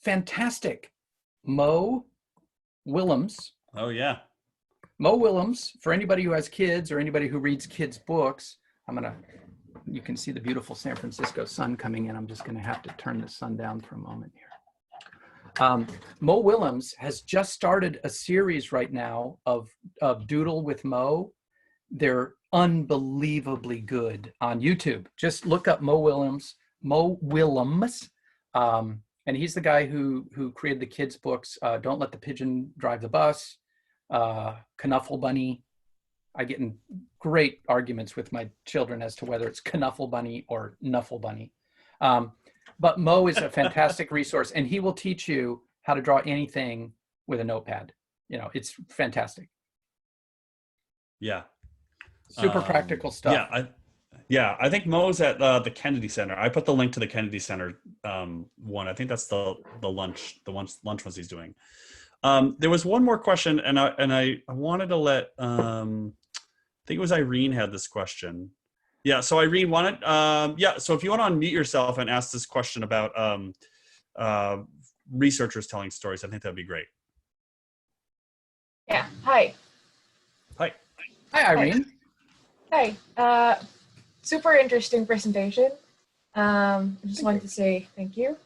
fantastic. Mo Willems. Oh yeah. Mo Willems, for anybody who has kids or anybody who reads kids' books, you can see the beautiful San Francisco sun coming in. I'm just gonna have to turn the sun down for a moment here. Mo Willems has just started a series right now of Doodle with Mo. They're unbelievably good on YouTube. Just look up Mo Willems, and he's the guy who created the kids' books, Don't Let the Pigeon Drive the Bus, Knuffle Bunny. I get in great arguments with my children as to whether it's Knuffle Bunny or Nuffle Bunny. But Mo is a fantastic resource, and he will teach you how to draw anything with a notepad. You know, it's fantastic. Yeah. Super practical stuff. I think Mo's at the Kennedy Center. I put the link to the Kennedy Center one. I think that's the lunch ones he's doing. There was one more question, and I wanted to let I think it was Irene had this question. Yeah, so Irene wanted so if you want to unmute yourself and ask this question about researchers telling stories, I think that'd be great. Yeah. Hi. Hi, Irene. Hi. Super interesting presentation. I just wanted to say thank you.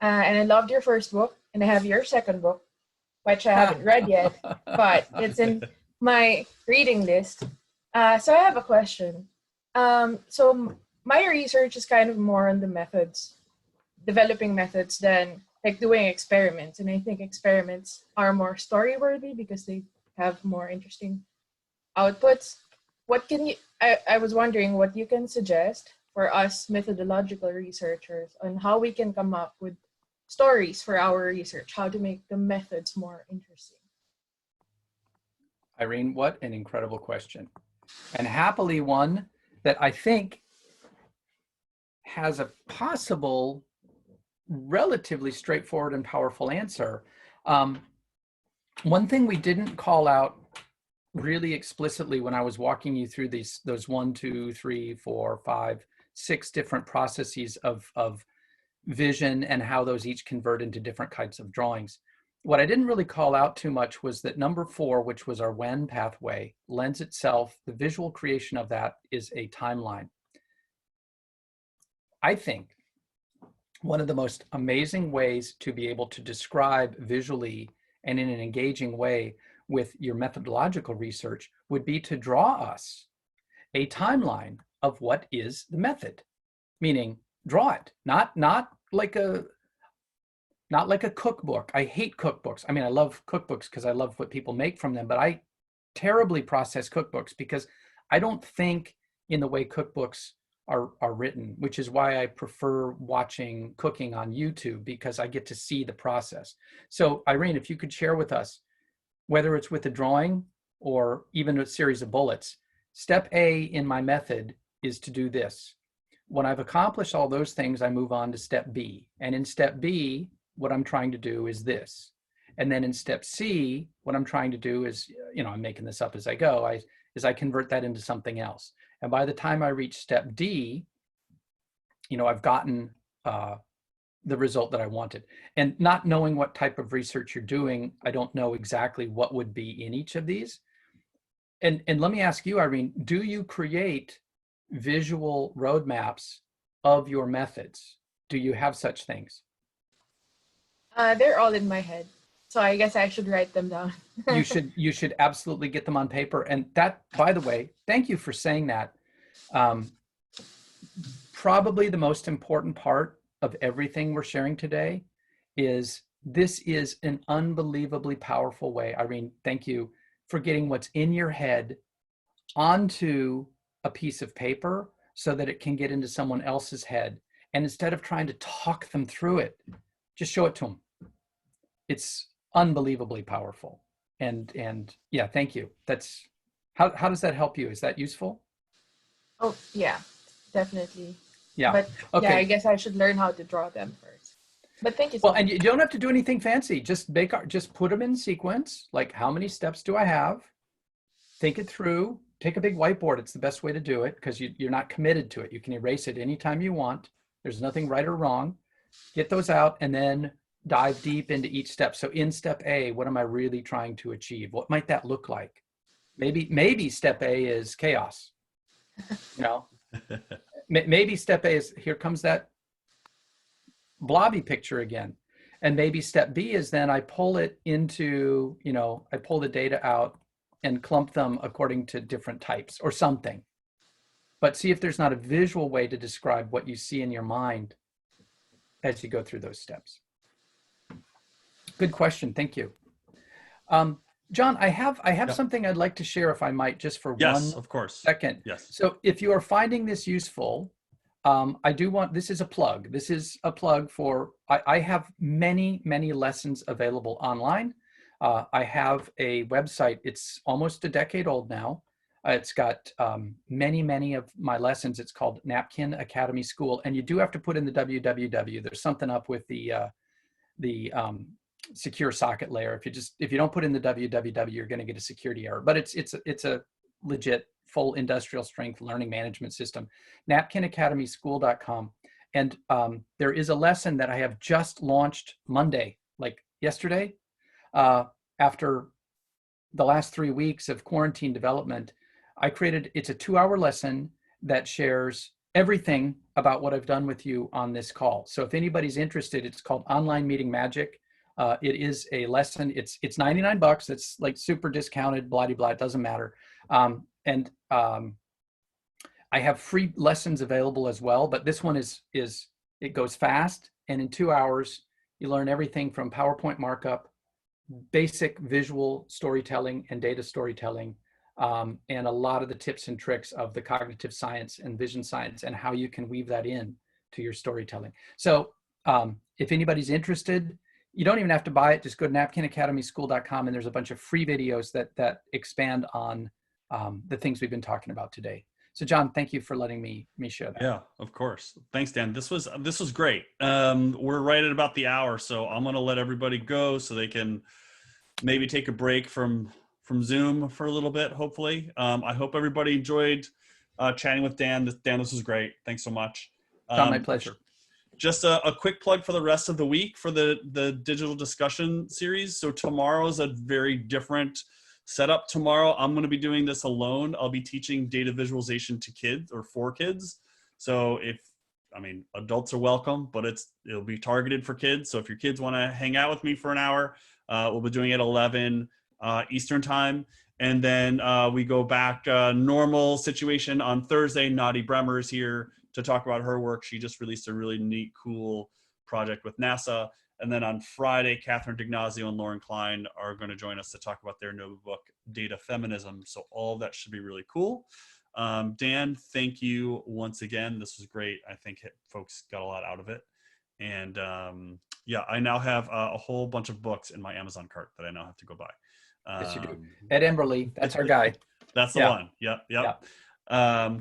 And I loved your first book, and I have your second book, which I haven't read yet, but it's in my reading list. So I have a question. So my research is kind of more on the methods, developing methods than like doing experiments. And I think experiments are more story-worthy because they have more interesting outputs. What can you, I was wondering what you can suggest for us methodological researchers on how we can come up with stories for our research, how to make the methods more interesting. Irene, what an incredible question. And happily one that I think has a possible, relatively straightforward and powerful answer. One thing we didn't call out really explicitly when I was walking you through those 1, 2, 3, 4, 5, 6 different processes of vision and how those each convert into different kinds of drawings. What I didn't really call out too much was that number 4, which was our when pathway, lends itself, the visual creation of that is a timeline. I think one of the most amazing ways to be able to describe visually and in an engaging way with your methodological research would be to draw us a timeline of what is the method, meaning draw it, not like a cookbook. I hate cookbooks. I mean, I love cookbooks because I love what people make from them, but I terribly process cookbooks because I don't think in the way cookbooks are written, which is why I prefer watching cooking on YouTube, because I get to see the process. So Irene, if you could share with us, whether it's with a drawing or even a series of bullets, step A in my method is to do this. When I've accomplished all those things, I move on to step B. And in step B, what I'm trying to do is this. And then in step C, what I'm trying to do is, I'm making this up as I go, I convert that into something else. And by the time I reach step D, I've gotten the result that I wanted. And not knowing what type of research you're doing, I don't know exactly what would be in each of these. And let me ask you, Irene, do you create visual roadmaps of your methods? Do you have such things? They're all in my head, so I guess I should write them down. You should absolutely get them on paper. And that, by the way, thank you for saying that. Probably the most important part of everything we're sharing today is this is an unbelievably powerful way. Irene, thank you for getting what's in your head onto a piece of paper so that it can get into someone else's head. And instead of trying to talk them through it, just show it to them. It's unbelievably powerful. And yeah, thank you. That's how does that help you? Is that useful? Oh, yeah, definitely. Yeah. But okay. yeah, I guess I should learn how to draw them first. But thank you so Well, much. and you don't have to do anything fancy. Just put them in sequence. Like, how many steps do I have? Think it through. Take a big whiteboard. It's the best way to do it because you're not committed to it. You can erase it anytime you want. There's nothing right or wrong. Get those out and then dive deep into each step. So in step A, what am I really trying to achieve? What might that look like? Maybe step A is chaos. Maybe step A is, here comes that blobby picture again. And maybe step B is then I pull it into, I pull the data out and clump them according to different types or something. But see if there's not a visual way to describe what you see in your mind as you go through those steps. Good question. Thank you. John, I have something I'd like to share, if I might, just for yes, of course. second. Yes. So if you are finding this useful, this is a plug. This is a plug for, I have many, many lessons available online. I have a website. It's almost a decade old now. It's got many, many of my lessons. It's called Napkin Academy School. And you do have to put in the www. There's something up with the secure socket layer. If you don't put in the www, you're going to get a security error. But it's a legit full industrial strength learning management system. napkinacademyschool.com. And there is a lesson that I have just launched Monday, like yesterday, after the last 3 weeks of quarantine development. It's a 2-hour lesson that shares everything about what I've done with you on this call. So if anybody's interested, it's called Online Meeting Magic. It is a lesson. It's $99. It's like super discounted, blah, blah, blah. It doesn't matter. And I have free lessons available as well, but this one it goes fast. And in 2 hours, you learn everything from PowerPoint markup, basic visual storytelling and data storytelling, and a lot of the tips and tricks of the cognitive science and vision science and how you can weave that in to your storytelling. So if anybody's interested, You don't even have to buy it. Just go to napkinacademyschool.com, and there's a bunch of free videos that expand on the things we've been talking about today. So John, thank you for letting me share that. Yeah, of course. Thanks, Dan. This was great. We're right at about the hour, so I'm gonna let everybody go so they can maybe take a break from Zoom for a little bit, hopefully. I hope everybody enjoyed chatting with Dan. This was great. Thanks so much. John, my pleasure. Just a quick plug for the rest of the week for the digital discussion series. So tomorrow is a very different setup. Tomorrow, I'm going to be doing this alone. I'll be teaching data visualization to kids or for kids. So adults are welcome, but it'll be targeted for kids. So if your kids want to hang out with me for an hour, we'll be doing it at 11 Eastern time. And then we go back normal situation on Thursday. Nadi Bremer is here to talk about her work. She just released a really neat, cool project with NASA. And then on Friday, Catherine D'Ignazio and Lauren Klein are going to join us to talk about their new book, Data Feminism. So all of that should be really cool. Dan, thank you once again. This was great. I think folks got a lot out of it. And yeah, I now have a whole bunch of books in my Amazon cart that I now have to go buy. Yes, you do. Ed Emberley, that's our guy. That's the one. Yep.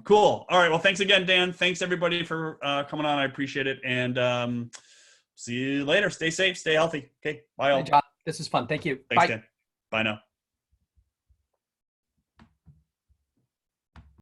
Cool. All right. Well, thanks again, Dan. Thanks everybody for coming on. I appreciate it. And see you later. Stay safe, stay healthy. Okay. Bye all. Hey, John, this is fun. Thank you. Thanks, Bye. Dan. Bye now.